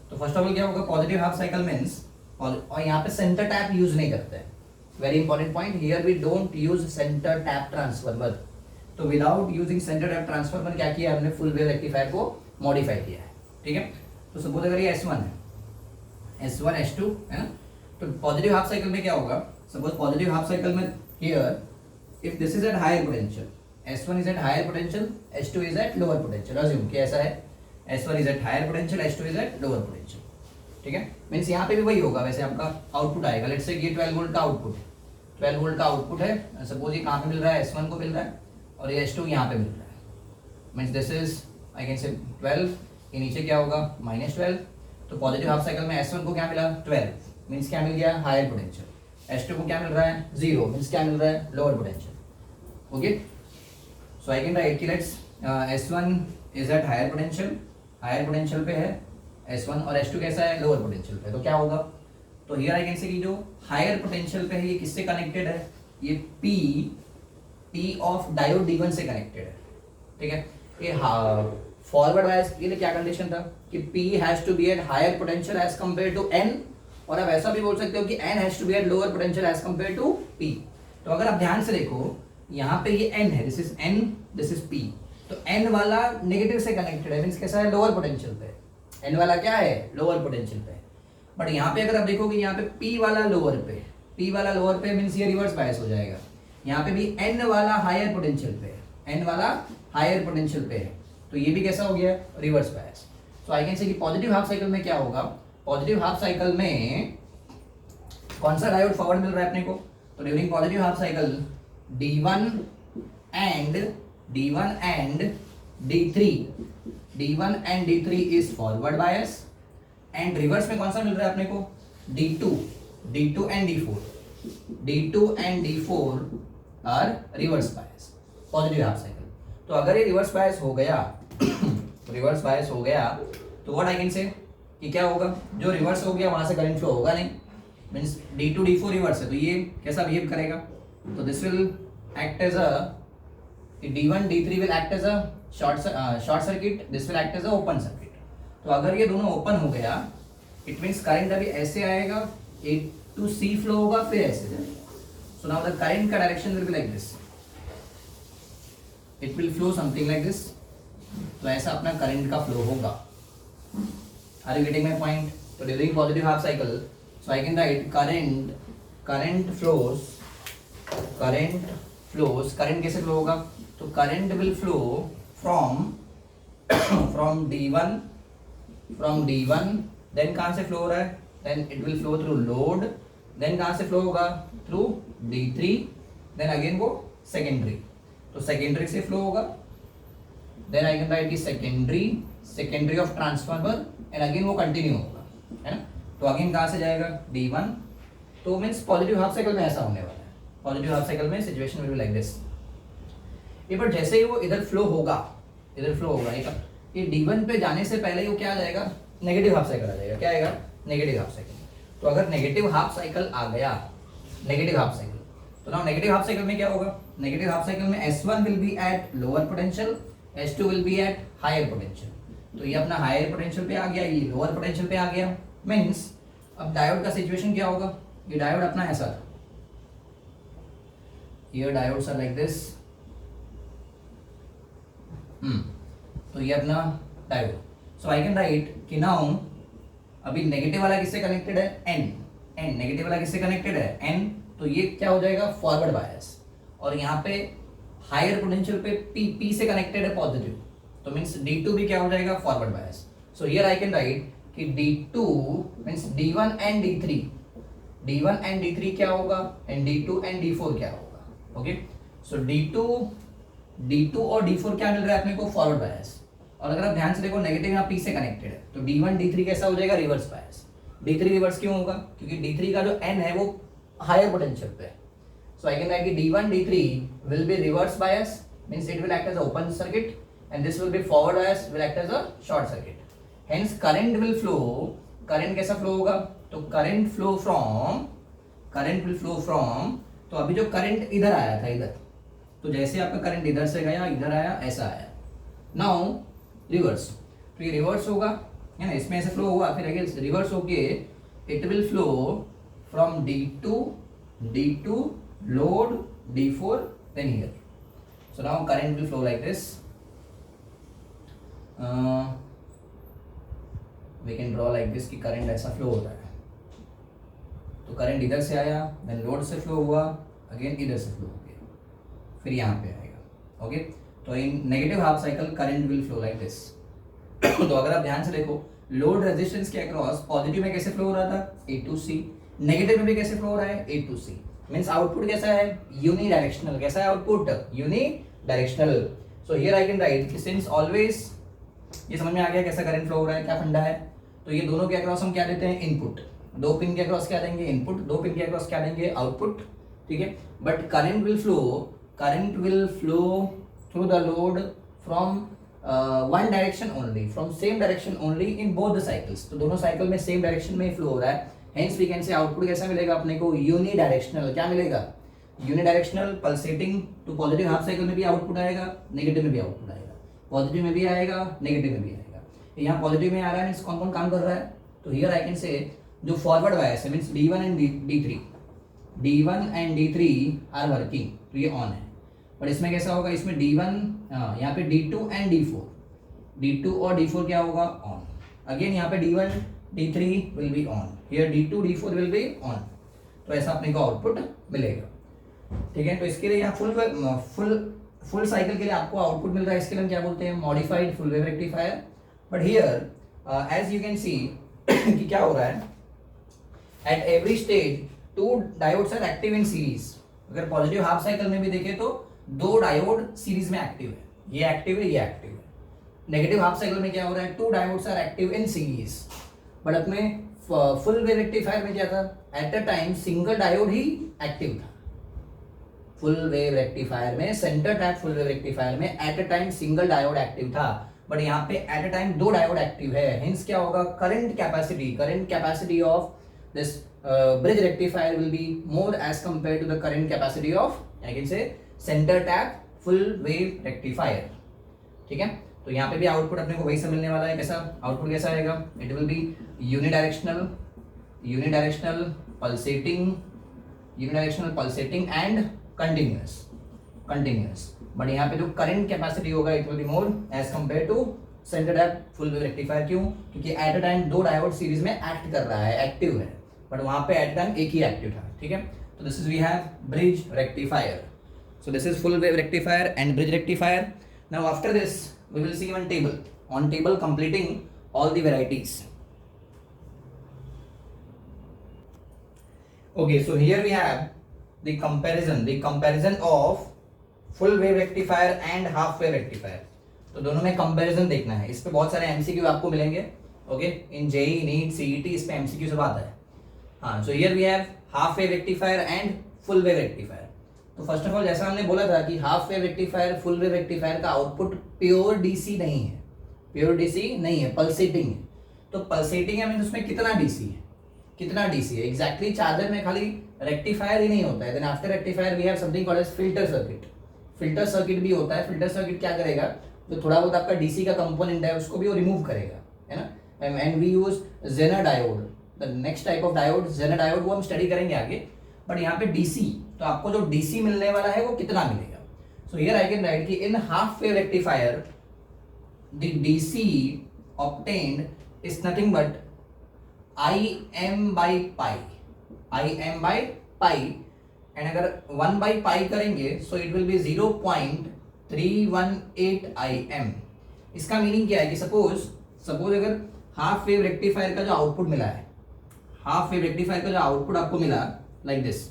तो फर्स्ट ऑफ ऑल क्या होगा, पॉजिटिव हाफ साइकिल मीन्स, और यहाँ पे सेंटर टैप यूज नहीं करते हैं, very important point, here we don't use centre tap transformer. तो without using centre tap transformer क्या किया हमने, फुल वेव रेक्टिफायर को मॉडिफाई किया है, ठीक है। तो सपोज अगर ये S1 है, S1 S2 है ना, तो पॉजिटिव हाफ साइकिल में क्या होगा, सपोज पॉजिटिव हाफ साइकिल में here if this is at higher potential, S1 is at higher potential, S2 is at lower potential, assume कि ऐसा है, S1 is at higher potential, S2 is at lower potential, ठीक है। Means यहाँ पे भी वही होगा, वैसे आपका आउटपुट आएगा, लेट्स से ये 12 वोल्ट का आउटपुट, 12 वोल्ट का आउटपुट है, सपोज ये कहाँ पे मिल रहा है, S1 को मिल रहा है, और ये S2 यहाँ पे मिल रहा है, means this is I can से 12, ये नीचे क्या होगा, -12। तो पॉजिटिव हाफ साइकिल में S1 को क्या मिला, 12, मीन्स क्या मिल गया, हायर पोटेंशियल। S2 को क्या मिल रहा है, 0, मीन्स क्या मिल रहा है, lower potential, okay. So I can write कि let's S1 is at higher potential पे है S1, और S2 कैसा है, लोअर पोटेंशियल पे। तो क्या होगा, तो हियर आई कैन से कि जो हायर पोटेंशियल पे है, ये किससे कनेक्टेड है, ये P ऑफ डायोड D1 से कनेक्टेड है, ठीक है। ये फॉरवर्ड बायस के लिए क्या कंडीशन था कि P has to be at higher potential as compare to N, और आप ऐसा भी बोल सकते हो कि N has to be at lower potential as compare to P। तो अगर आप ध्यान से देखो, यहाँ पे ये N है, this is N, this is P, तो N वाला नेगेटिव से कनेक्टेड है, मीन्स कैसा है, लोअर पोटेंशियल पे, N वाला क्या है, लोअर पोटेंशियल पे। बट यहाँ पे अगर आप देखोगे, यहाँ पे P वाला लोअर पे, मीन्स ये रिवर्स बायस हो जाएगा। यहाँ पे भी N वाला हायर पोटेंशियल पे है, तो ये भी कैसा हो गया, reverse bias. So I can say कि पॉजिटिव हाफ साइकिल में क्या होगा, पॉजिटिव हाफ साइकिल में कौन सा डायोड फॉरवर्ड मिल रहा है अपने को, तो during positive half cycle D1 and D3 is forward bias, and reverse में कौन सा मिल रहा है अपने को, D2 and D4 are reverse bias, positive half cycle. तो अगर ये रिवर्स बायस हो गया तो व्हाट आई कैन से कि क्या होगा, जो रिवर्स हो गया वहां से करंट फ्लो होगा नहीं, मींस D2 D4 रिवर्स है, तो ये कैसा बिहेव करेगा, तो this will act as a D1 D3 will act as a short circuit, this will act as a open circuit. तो अगर ये दोनों ओपन हो गया, इट मीन्स करंट अभी ऐसे आएगा, ए टू सी फ्लो होगा, फिर ऐसे जाएगा। सो नाउ द करंट का direction will be like this, it will flow something like this. तो ऐसा अपना करंट का फ्लो होगा। Are you getting my point? तो during positive half cycle, so I can write current flows, current कैसे flow होगा? तो current will flow from D1, then कहां से फ्लो हो रहा है? Then it will flow through load, then कहां से फ्लो होगा? थ्रू D3, देन अगेन वो सेकेंडरी, तो सेकेंडरी से फ्लो होगा। Then I can write secondary of transformer, and again वो कंटिन्यू होगा, है ना। तो अगेन कहां से जाएगा? D1। तो मीन्स पॉजिटिव हाफ साइकिल में ऐसा होने वाला है। पॉजिटिव हाफ साइकिल में situation will be like this. ये पर जैसे ही वो इधर फ्लो होगा, ये D1 पे जाने से पहले ही वो क्या आ जाएगा? नेगेटिव हाफ साइकिल आ जाएगा। क्या आएगा? Negative half cycle. तो अगर नेगेटिव हाफ साइकिल आ गया, नेगेटिव हाफ साइकिल, तो नाउ नेगेटिव हाफ साइकिल में क्या होगा? नेगेटिव हाफ साइकिल में S1 will be at lower potential, S2 will be at higher potential. तो ये अपना हायर पोटेंशियल पे आ गया, ये लोअर पोटेंशियल पे आ गया। मीन्स अब डायोड का सिचुएशन क्या होगा? ये डायोड अपना ऐसा था, ये डायोड्स आर लाइक दिस। तो ये अपना diode. So I can write कि नाउ अभी नेगेटिव वाला किससे कनेक्टेड है? N नेगेटिव वाला किससे कनेक्टेड है? N। तो ये क्या हो जाएगा? Forward bias. और यहाँ पे हायर पोटेंशियल पे P से कनेक्टेड है पॉजिटिव, तो मीन्स D2 भी क्या हो जाएगा? Forward bias. So here I can write कि D2 means D1 and D3 क्या होगा, एंड D2 एंड D4 क्या होगा? ओके, सो D2 और D4 क्या मिल रहा है अपने को? Forward bias. और अगर आप ध्यान से देखो, नेगेटिव यहाँ P से कनेक्टेड है, तो D1 D3 कैसा हो जाएगा? Reverse bias. D3 रिवर्स क्यों होगा? क्योंकि D3 का जो N है वो हायर पोटेंशियल पे है। सो आई कैन राइट कि D1 D3 will be reverse bias, means it will act as open circuit, and this will be forward bias, will act as a short circuit. Hence current will flow, current कैसा flow होगा? तो current will flow from, तो अभी जो current इधर आया था, इधर, तो जैसे आपका करंट इधर से गया, इधर आया, ऐसा आया। नाउ रिवर्स, तो ये रिवर्स होगा, है ना, इसमें ऐसे फ्लो हुआ, फिर अगेन रिवर्स होके it will flow from D2 load D4 then here. So now current will flow like this. We can draw like this कि करंट ऐसा फ्लो होता है। तो करंट इधर से आया, देन लोड से फ्लो हुआ, अगेन इधर से फ्लो हो गया, फिर यहाँ पे आएगा। ओके, तो in negative half cycle current will flow like this. तो अगर आप ध्यान से देखो, लोड रेजिस्टेंस के अक्रॉस पॉजिटिव में कैसे फ्लो हो रहा था? A to C। नेगेटिव में भी कैसे फ्लो हो रहा है? A to C। Means output कैसा है? यूनिडायरेक्शनल। कैसा है output? Unidirectional. So here I can write कि सिंस ऑलवेज, ये समझ में आ गया कैसा करंट फ्लो हो रहा है, क्या फंडा है। तो ये दोनों के अक्रॉस हम क्या देते हैं? इनपुट। 2 पिन के अक्रॉस क्या देंगे? इनपुट। 2 पिन के अक्रॉस क्या देंगे? आउटपुट। ठीक है, but current will flow through the load from one direction only, from same direction only in both the cycles. तो दोनों साइकिल में सेम डायरेक्शन में ही फ्लो हो रहा है। Hence we can say output कैसा मिलेगा अपने को? यूनिडायरेक्शनल। क्या मिलेगा? Unidirectional. Pulsating to positive half cycle में भी आउटपुट आएगा, नेगेटिव में भी आउटपुट आएगा, पॉजिटिव में भी आएगा, नेगेटिव में भी आएगा। यहाँ पॉजिटिव में आ रहा है, मीन्स कौन कौन काम कर रहा है? तो हियर आई कैन से जो फॉरवर्ड बायस है, means D1 and D3 are working, तो ये ऑन है। बट इसमें कैसा होगा? इसमें D1, यहाँ पे D2 एंड D4 और D4 क्या होगा? ऑन। अगेन यहाँ पे D1 D3 will be on, here D2 D4 will be on. तो ऐसा अपने को आउटपुट मिलेगा। ठीक है, तो इसके लिए यहाँ फुल साइकिल के लिए आपको आउटपुट मिल रहा है, इसके लिए हम क्या बोलते हैं? Modified full wave rectifier. But here as you can see कि क्या हो रहा है, at every stage 2 diodes are active in series. अगर पॉजिटिव हाफ साइकिल में भी देखें तो 2 डायोड सीरीज में एक्टिव है, ये एक्टिव है, ये एक्टिव है। नेगेटिव हाफ साइकिल में क्या हो रहा है? 2 diodes are active in series. But अपने फुल वेव रेक्टिफायर में क्या था? At a time single diode ही एक्टिव था। फुल वेव रेक्टिफायर में, centre tap full wave rectifier में at a time single diode active था, बट यहाँ पे at a time 2 diode active है। हेंस क्या होगा? Current capacity of this bridge rectifier will be more as compared to the current capacity of, I can say, center tap full wave rectifier. ठीक है। तो यहाँ पे भी आउटपुट अपने को वही से मिलने वाला है। कैसा आउटपुट कैसा आएगा? It will be unidirectional pulsating and continuous. But यहाँ पे जो करंट कैपेसिटी होगा it will be more as compare to centre tap full wave rectifier. क्यों? क्योंकि एट अ टाइम दो डायोड सीरीज में एक्ट कर रहा है, एक्टिव है, बट वहां पे एट टाइम एक ही एक्टिव था। ठीक है। तो this is we have bridge rectifier. So this is full wave rectifier and bridge rectifier. Now after this we will see one table. On table completing all the varieties. Okay, so here we have the comparison of full wave rectifier and half wave rectifier. तो दोनों में comparison देखना है। इस पे बहुत सारे MCQ आपको मिलेंगे। Okay, in JEE NEET CET इस पे एमसीक्यू सब आता है। हाँ, so here we have half wave rectifier and full wave rectifier. तो फर्स्ट ऑफ ऑल जैसा हमने बोला था कि half wave rectifier full wave rectifier का आउटपुट प्योर डीसी नहीं है, पल्सेटिंग है। तो पल्सेटिंग है मींस उसमें कितना डीसी है एग्जैक्टली चार्जर में खाली रेक्टिफायर ही नहीं होता है। Then after rectifier we have something called as filter circuit भी होता है। फिल्टर सर्किट क्या करेगा? जो थोड़ा बहुत आपका डीसी का कंपोनेंट है उसको भी वो रिमूव करेगा, है ना। And we use Zener diode, the next type of diode Zener diode, वो हम स्टडी करेंगे आगे। बट यहाँ पे डीसी, तो आपको जो डीसी मिलने वाला है वो कितना मिलेगा? So here I can write कि in half wave rectifier the DC obtained is nothing but IM by pi. And अगर 1 by पाई करेंगे so it will be 0.318 IM। इसका मीनिंग क्या है कि सपोज अगर हाफ वेव रेक्टिफायर का जो आउटपुट मिला है, हाफ वेव रेक्टिफायर का जो आउटपुट आपको मिला लाइक दिस,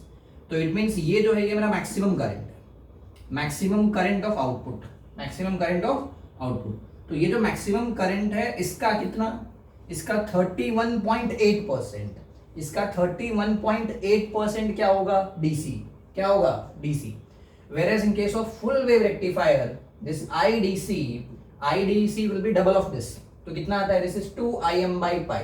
तो इट मीन्स ये जो है ये मेरा मैक्सिमम करंट ऑफ आउटपुट। तो ये जो मैक्सिमम करंट है इसका कितना? इसका 31.8%। इसका 31.8% क्या होगा? DC. Whereas in case of full wave rectifier, this IDC will be double of this. तो कितना आता है? This is 2 IM by pi.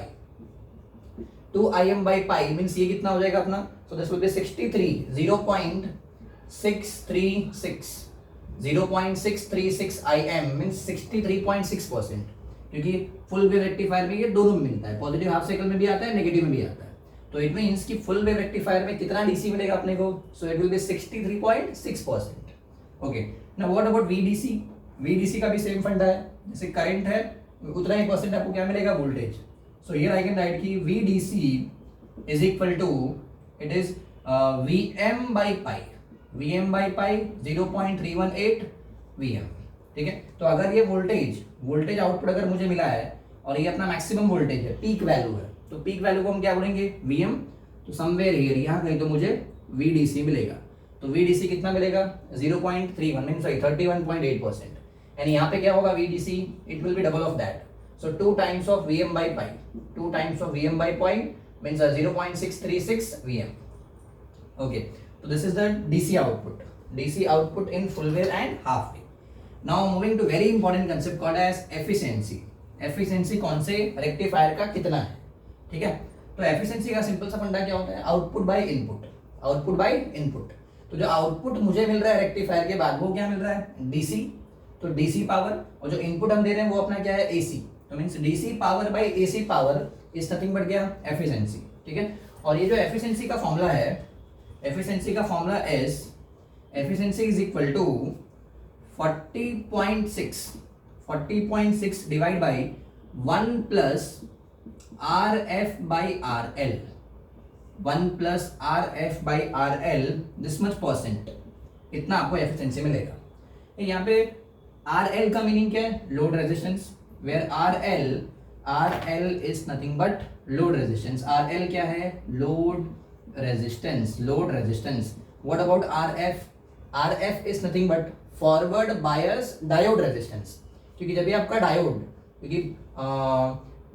2 IM by pi means ये कितना हो जाएगा अपना? So this will be 0.636 IM means 63.6%। क्योंकि फुल वेव रेक्टिफायर में ये दोनों में मिलता है, पॉजिटिव हाफ साइकिल में भी आता है, नेगेटिव में भी आता है। तो इट मींस कि फुल वेव रेक्टिफायर में कितना डीसी मिलेगा अपने को? सो it will B 63.6%। Okay, now what about VDC का भी सेम फंडा है। जैसे करंट है उतना ही परसेंट आपको क्या मिलेगा? Voltage. So here I can write कि VDC is equal to it is VM by pi 0.318 VM। ठीक है। तो अगर ये वोल्टेज आउटपुट अगर मुझे मिला है और ये अपना मैक्सिमम वोल्टेज है, पीक वैल्यू है, तो पीक वैल्यू को हम क्या बोलेंगे? VM। तो समवेयर हियर यहाँ कहीं तो मुझे VDC मिलेगा। तो VDC कितना मिलेगा? 0.31 मीन सॉरी 31.8%। एंड यहाँ पे क्या होगा? VDC it will B double of that. So 2 times of VM by pi, 2 times of VM by pi means 0.636 VM। Okay, so this is the DC output in full wave and half wave. Now moving to very important concept called as efficiency कौन से rectifier का कितना है? ठीक है। तो efficiency का simple सा फंडा क्या होता है? Output by input. तो जो आउटपुट मुझे मिल रहा है रेक्टिफायर के बाद वो क्या मिल रहा है? डीसी। तो डीसी पावर, और जो इनपुट हम दे रहे हैं वो अपना क्या है? एसी। तो means DC power by AC power is nothing but क्या? एफिशिएंसी। ठीक है। और ये जो एफिशिएंसी का फॉर्मूला है, efficiency is equal to 40.6 divide by 1 plus RF by RL this much percent, इतना आपको एफिशिएंसी मिलेगा। यहाँ पे RL का मीनिंग क्या है? Load resistance. Where RL is nothing but load resistance. RL क्या है? Load resistance. What about RF is nothing but forward bias diode resistance. क्योंकि जब भी आपका डायोड, क्योंकि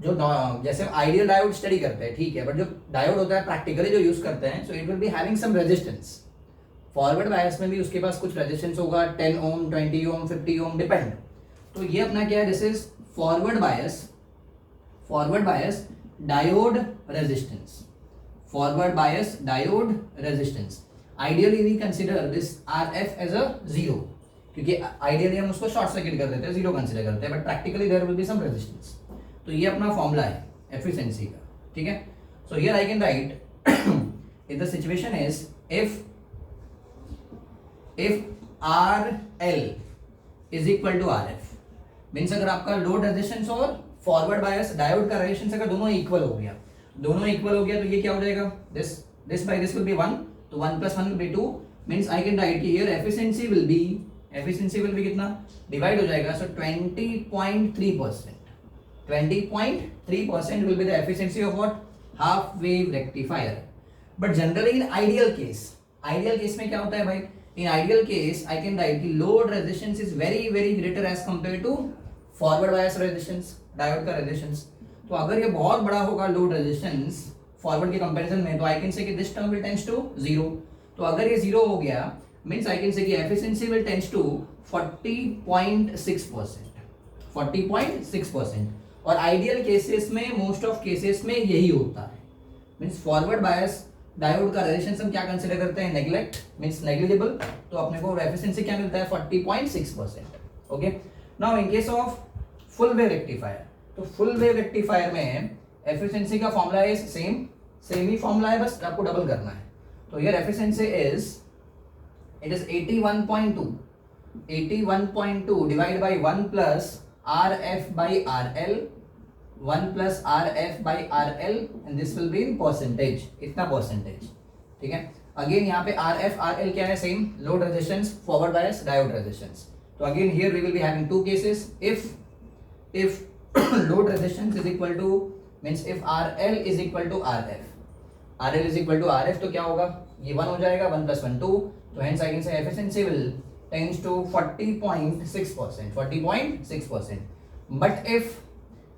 जो जैसे हम आइडियल डायोड स्टडी करते हैं, ठीक है, बट जो डायोड होता है प्रैक्टिकली जो यूज करते हैं, so it will be having some resistance. Forward bias में भी उसके पास कुछ रेजिस्टेंस होगा, 10 ओम, 20 ओम, 50 ओम, डिपेंड। तो ये अपना क्या है? This is forward bias diode resistance. Ideally we consider this RF as a 0, क्योंकि आइडियली हम उसको शॉर्ट सर्किट कर देते हैं, जीरो कंसीडर करते हैं, but practically there will be some resistance. तो ये अपना फॉर्मूला है एफिशिएंसी का, ठीक है। So here I can write if the situation is if RL is equal to RF, means अगर आपका लोड रेजिस्टेंस और फॉरवर्ड बायस डायोड का रेजिस्टेंस अगर दोनों इक्वल हो गया, दोनों इक्वल हो गया, तो ये क्या हो जाएगा, this by this will be 1, तो 1 + 1 will be 2, means I can write here efficiency will be कितना, डिवाइड हो जाएगा, so 20.3%, 20.3% will be the efficiency of what, half wave rectifier. But generally in ideal case में क्या होता है भाई, in ideal case I can write कि load resistance is very very greater as compare to forward bias resistance, diode का resistance. तो अगर ये बहुत बड़ा होगा लोड रेजिस्टेंस फॉरवर्ड के कंपैरिजन में, तो आई कैन से कि this term will tends to 0। तो अगर ये 0 हो गया, मींस आई कैन से कि एफिशिएंसी विल टेंड्स टू 40.6%, 40.6%। और आइडियल केसेस में, मोस्ट ऑफ केसेस में यही होता है, मींस फॉरवर्ड बायस डायोड का रेजिस्टेंस हम क्या कंसीडर करते हैं, नेग्लेक्ट, मींस नेग्लिजिबल, तो अपने को एफिशिएंसी क्या मिलता है, 40.6%। Okay, now in case of full wave rectifier, तो फुल वेव रेक्टिफायर में एफिशिएंसी का फॉर्मूला इज सेम ही फॉर्मूला है, बस आपको डबल करना है। तो here efficiency is 81.2 divide by 1 plus RF by RL, 1 plus RF by RL, and this will be in percentage, इतना परसेंटेज, ठीक है। अगेन यहाँ पे RF RL क्या है, same load resistance, forward bias, diode resistance. तो again here we will be having two cases, if load resistance is equal to, means if RL is equal to RF, तो क्या होगा, ये 1 हो जाएगा, 1 + 1 2, तो hence I can say efficiency will tends to 40.6%, but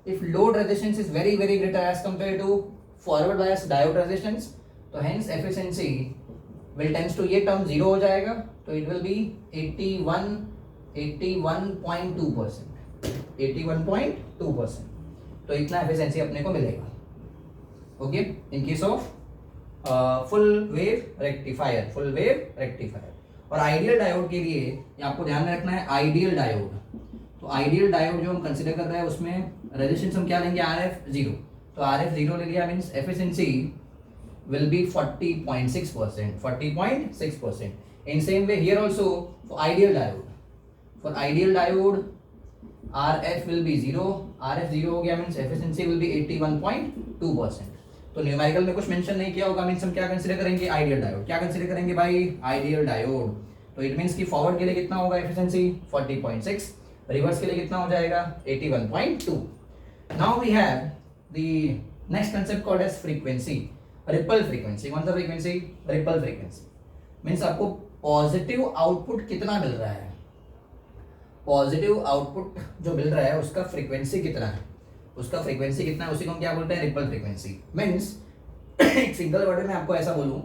if load resistance is very very greater as compared to forward bias diode resistance, तो hence efficiency will tends to, ये term 0 हो जाएगा, तो it will be 81.2%, तो इतना efficiency अपने को मिलेगा। Okay, in case of full wave rectifier. और आइडियल डायोड के लिए आपको ध्यान में रखना है, आइडियल डायोड, तो आइडियल डायोड जो हम कंसीडर कर रहे हैं उसमें रेजिस्टेंस हम क्या लेंगे, RF 0, तो RF 0 ले लिया, means efficiency will B 40.6%। In same way here also for ideal diode RF will be 0, RF 0 हो गया, मींस एफिशिएंसी विल बी 81.2%। तो न्यूमेरिकल में कुछ मेंशन नहीं किया होगा, मींस हम क्या कंसीडर करेंगे, आइडियल डायोड। क्या कंसीडर करेंगे भाई, आइडियल डायोड। तो इट मींस कि फॉरवर्ड के लिए कितना होगा एफिशिएंसी, 40.6, रिवर्स के लिए कितना हो जाएगा, 81.2। Now we have the next concept called as frequency, ripple frequency. कौन सा फ्रीक्वेंसी, रिपल फ्रीक्वेंसी, मींस आपको पॉजिटिव आउटपुट कितना मिल रहा है, पॉजिटिव आउटपुट जो मिल रहा है उसका फ्रीक्वेंसी कितना है, उसी को हम क्या बोलते हैं, रिपल फ्रीक्वेंसी। मींस एक सिंगल वर्ड में आपको ऐसा बोलूं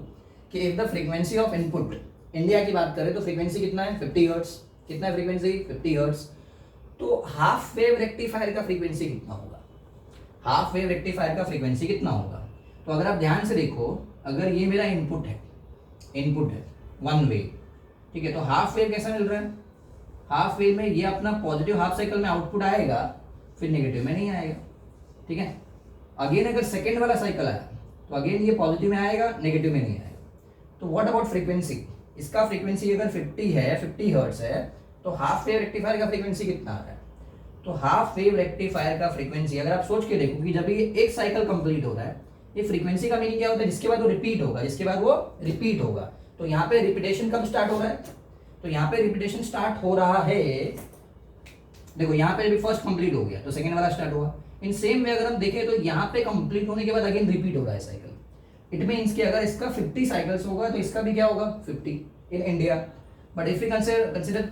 कि if the frequency of input, India की बात करें तो फ्रीक्वेंसी कितना है, 50 हर्ट्ज। कितना है फ्रीक्वेंसी, 50 हर्ट्ज। तो हाफ वेव रेक्टिफायर का फ्रीक्वेंसी कितना होगा, तो अगर आप ध्यान से देखो, अगर ये मेरा इनपुट है वन वे, ठीक है, तो हाफ वेव कैसा मिल रहा है, हाफ वेव में ये अपना पॉजिटिव हाफ साइकिल में आउटपुट आएगा, फिर नेगेटिव में नहीं आएगा, ठीक है। अगेन अगर सेकेंड वाला साइकिल आया तो अगेन ये पॉजिटिव में आएगा, नेगेटिव में नहीं आएगा। तो व्हाट अबाउट फ्रीक्वेंसी, इसका फ्रीक्वेंसी अगर 50 हर्ट्ज है, तो हाफ वेव रेक्टिफायर का फ्रीक्वेंसी कितना आ रहा है, तो हाफ वेव रेक्टिफायर का फ्रीक्वेंसी अगर आप सोच के देखो कि जब ये एक साइकिल कंप्लीट हो रहा है, ये फ्रीक्वेंसी का मीनिंग क्या होता है, जिसके बाद वो रिपीट होगा, तो यहाँ पे रिपीटेशन कब स्टार्ट हो रहा है, तो यहाँ पे रिपीटेशन स्टार्ट हो रहा है, देखो यहाँ पे अभी फर्स्ट कंप्लीट हो गया तो सेकंड वाला स्टार्ट हुआ। इन सेम वे अगर हम देखें तो यहाँ पे कंप्लीट होने के बाद अगेन रिपीट हो रहा है साइकिल। इट मींस कि अगर इसका 50 साइकिल्स होगा तो इसका भी क्या होगा, 50 in India. But if you consider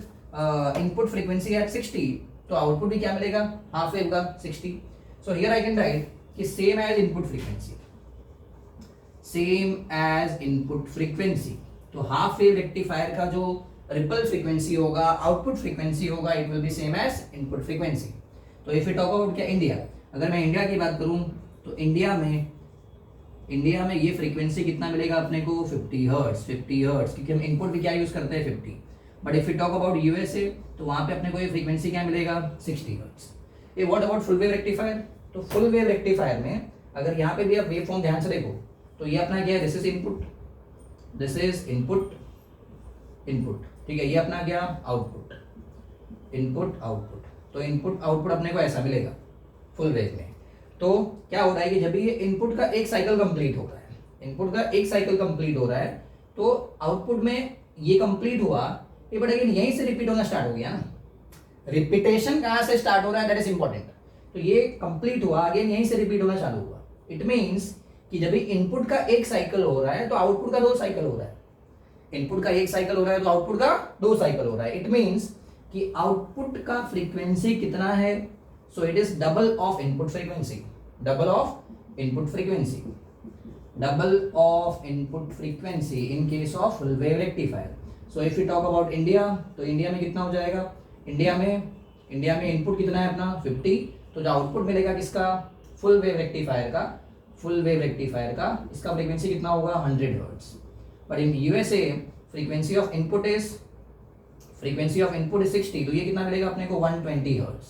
input frequency at 60, तो आउटपुट भी क्या मिलेगा, हाफ वेव का 60। So here I can write कि सेम एज इनपुट फ्रीक्वेंसी, तो हाफ वेव रेक्टिफायर का जो रिपल फ्रीक्वेंसी होगा, आउटपुट फ्रीक्वेंसी होगा, it will be same as input frequency. तो इफ यू टॉक अबाउट क्या इंडिया, अगर मैं इंडिया की बात करूं तो इंडिया में ये फ्रीक्वेंसी कितना मिलेगा अपने को, 50 हर्ट्ज, क्योंकि हम इनपुट भी क्या यूज करते हैं, 50। But if you talk about USA तो वहां पे अपने को ये फ्रीक्वेंसी क्या मिलेगा 60 हर्ट्ज। ये what about full wave rectifier, तो फुल वेव रेक्टिफायर में अगर यहाँ पे भी आप वेव फॉर्म ध्यान से देखो तो ये अपना क्या है, this is input, this is input, input, ठीक है, ये अपना क्या आउटपुट, इनपुट आउटपुट, तो इनपुट आउटपुट अपने को ऐसा मिलेगा फुल वेव में। तो क्या होता है कि जब ये इनपुट का एक साइकिल कंप्लीट हो रहा है, इनपुट का एक साइकिल कंप्लीट हो रहा है तो आउटपुट में ये कंप्लीट हुआ, ये बट अगेन यहीं से रिपीट होना स्टार्ट हो गया ना, रिपीटेशन कहां से स्टार्ट हो रहा है दैट इज इंपॉर्टेंट। तो ये कंप्लीट हुआ, अगेन यहीं से रिपीट होना चालू हुआ। इट मींस कि जब इनपुट का एक साइकिल हो रहा है तो आउटपुट का 2 साइकिल हो रहा है, इनपुट का एक साइकिल हो रहा है तो आउटपुट का 2 साइकिल हो रहा है। इट मींस कि आउटपुट का फ्रीक्वेंसी कितना है, so it is double of input frequency, double of input frequency, double of input frequency in case of full wave rectifier. So if you talk about India, तो India में कितना हो जाएगा, India में input कितना है अपना 50, तो जो आउटपुट मिलेगा किसका, फुल वेव रेक्टिफायर का, फुल वेव रेक्टिफायर का, इसका फ्रीक्वेंसी कितना होगा 100 hertz. But in USA frequency of input is 60, तो ये कितना मिलेगा अपने को 120 hertz,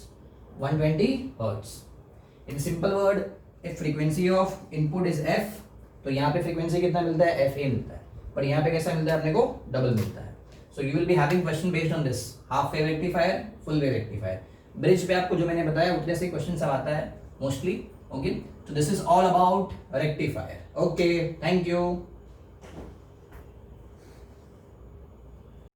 120 hertz. In simple word if frequency of input is F, तो यहाँ पे फ्रीक्वेंसी कितना मिलता है एफ ए मिलता है, पर यहाँ पे कैसा मिलता है अपने को डबल मिलता है। So you will be having question based on this, half wave rectifier, full wave rectifier. Bridge पे आपको जो मैंने बताया उतने से क्वेश्चन सब आता है mostly, okay. So this is all about rectifier. Okay, thank you.